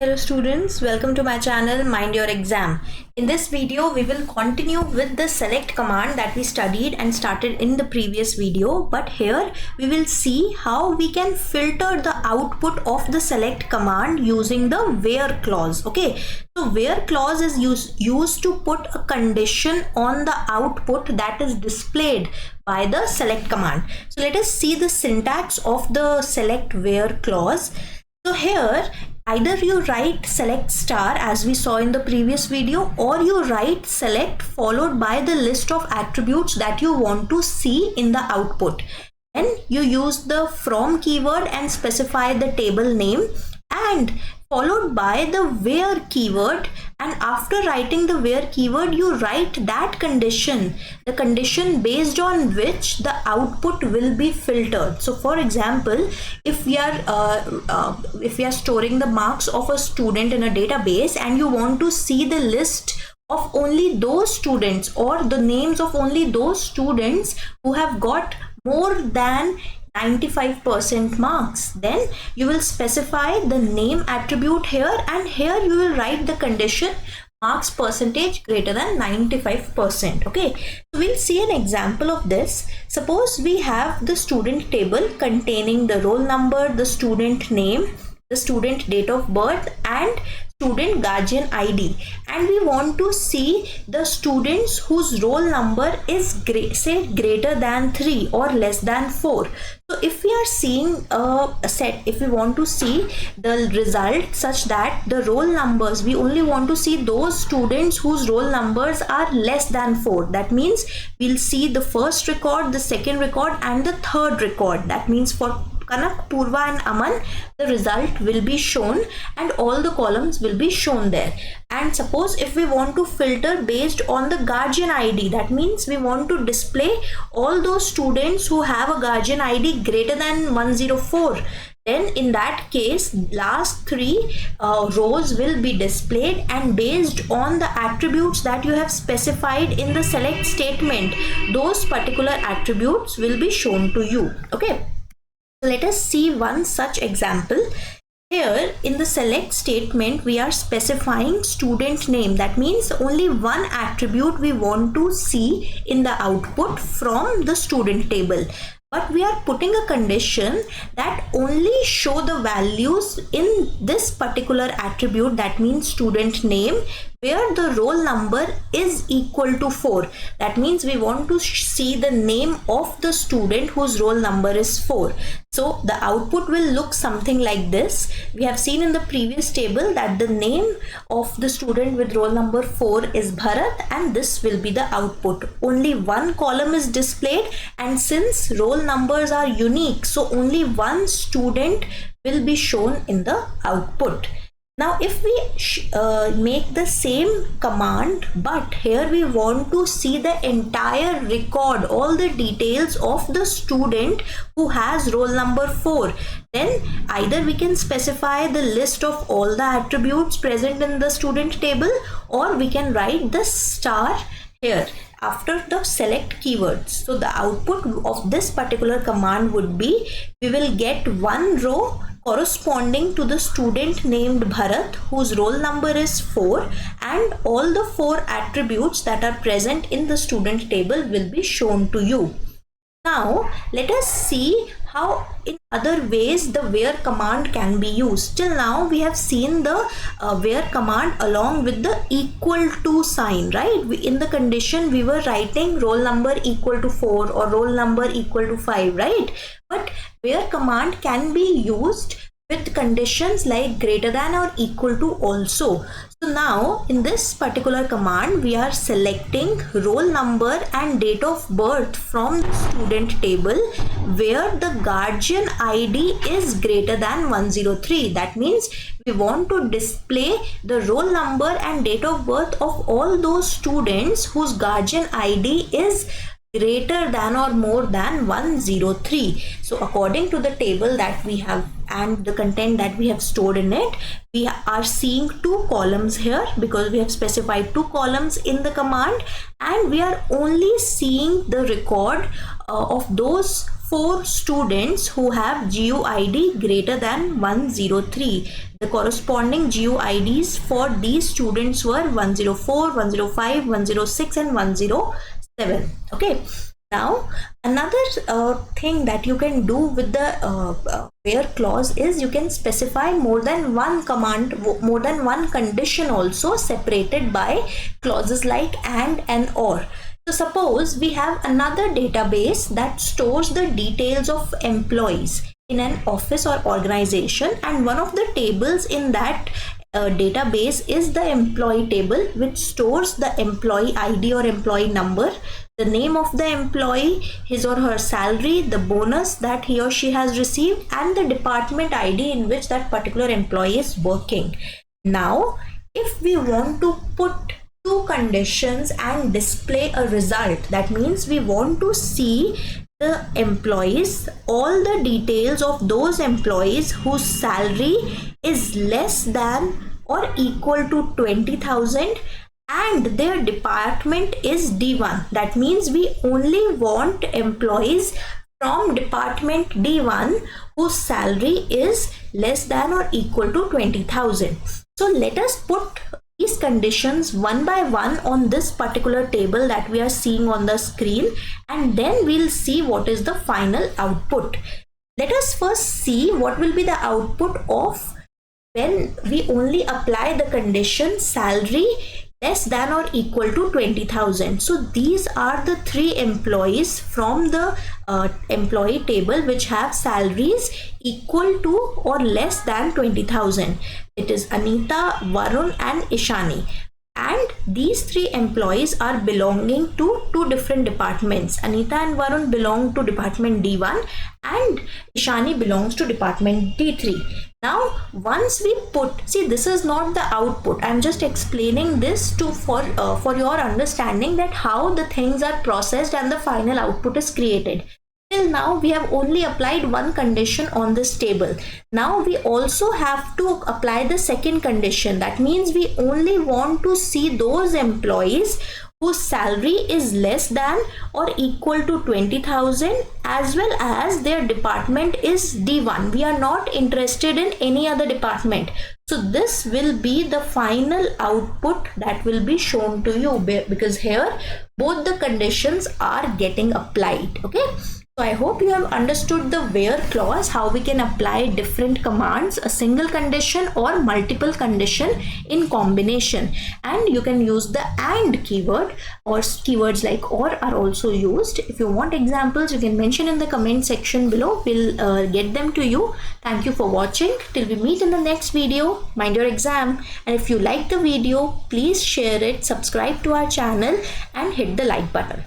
Hello students, welcome to my channel Mind Your Exam. In this video, we will continue with the select command that we studied and started in the previous video. But here we will see how we can filter the output of the select command using the where clause. Okay, so where clause is used to put a condition on the output that is displayed by the select command. So let us see the syntax of the select where clause. So here either you write select star as we saw in the previous video, or you write select followed by the list of attributes that you want to see in the output. Then you use the from keyword and specify the table name, and followed by the where keyword, and after writing the where keyword you write that condition, the condition based on which the output will be filtered. So for example, if we are storing the marks of a student in a database and you want to see the list of only those students or the names of only those students who have got more than 95% marks, then you will specify the name attribute here, and here you will write the condition marks percentage greater than 95%. Okay, so we'll see an example of this. Suppose we have the student table containing the roll number, the student name, the student date of birth, and student guardian ID, and we want to see the students whose roll number is greater than 3 or less than 4. So if we are seeing a set, if we want to see the result such that the roll numbers, we only want to see those students whose roll numbers are less than 4. That means we'll see the first record, the second record, and the third record. That means for Kanak, Purva and Aman, the result will be shown and all the columns will be shown there. And suppose if we want to filter based on the guardian ID, that means we want to display all those students who have a guardian ID greater than 104. Then in that case, last 3 rows will be displayed, and based on the attributes that you have specified in the select statement, those particular attributes will be shown to you. Okay. Let us see one such example. Here in the select statement we are specifying student name. That means only one attribute we want to see in the output from the student table. But we are putting a condition that only show the values in this particular attribute, that means student name, where the roll number is equal to 4. That means we want to see the name of the student whose roll number is 4. So the output will look something like this. We have seen in the previous table that the name of the student with roll number 4 is Bharat, and this will be the output. Only one column is displayed, and since roll numbers are unique, so only one student will be shown in the output. Now if we make the same command, but here we want to see the entire record, all the details of the student who has roll number 4, then either we can specify the list of all the attributes present in the student table, or we can write the star here after the select keywords. So the output of this particular command would be, we will get one row corresponding to the student named Bharat whose roll number is 4, and all the 4 attributes that are present in the student table will be shown to you. Now let us see how in other ways the where command can be used. Till now we have seen the where command along with the equal to sign, right? In the condition we were writing roll number equal to 4 or roll number equal to 5, right? But where command can be used with conditions like greater than or equal to also. So now in this particular command we are selecting roll number and date of birth from the student table where the guardian ID is greater than 103. That means we want to display the roll number and date of birth of all those students whose guardian ID is greater than or more than 103. So according to the table that we have and the content that we have stored in it, we are seeing 2 columns here because we have specified 2 columns in the command, and we are only seeing the record of those 4 students who have GUID greater than 103. The corresponding GUIDs for these students were 104, 105, 106 and 107. Okay. Now another thing that you can do with the where clause is you can specify more than one command, more than one condition also, separated by clauses like and or. So suppose we have another database that stores the details of employees in an office or organization, and one of the tables in that database is the employee table, which stores the employee ID or employee number, the name of the employee, his or her salary, the bonus that he or she has received, and the department ID in which that particular employee is working. Now, if we want to put two conditions and display a result, that means we want to see the employees, all the details of those employees whose salary is less than or equal to 20,000 and their department is D1. That means we only want employees from department D1 whose salary is less than or equal to 20,000. So let us put these conditions one by one on this particular table that we are seeing on the screen, and then we'll see what is the final output. Let us first see what will be the output of when we only apply the condition salary less than or equal to 20,000. So these are the 3 employees from the employee table which have salaries equal to or less than 20,000. It is Anita, Varun and Ishani. And these 3 employees are belonging to 2 different departments. Anita and Varun belong to department D1 and Ishani belongs to department D3. Now once we put, see, this is not the output, I'm just explaining this to for your understanding that how the things are processed and the final output is created. Till now we have only applied one condition on this table. Now we also have to apply the second condition. That means we only want to see those employees whose salary is less than or equal to 20,000 as well as their department is D1. We are not interested in any other department. So this will be the final output that will be shown to you, because here both the conditions are getting applied. Okay. So I hope you have understood the where clause, how we can apply different commands, a single condition or multiple condition in combination. And you can use the and keyword, or keywords like or are also used. If you want examples, you can mention in the comment section below. We'll get them to you. Thank you for watching. Till we meet in the next video, mind your exam. And if you like the video, please share it, subscribe to our channel and hit the like button.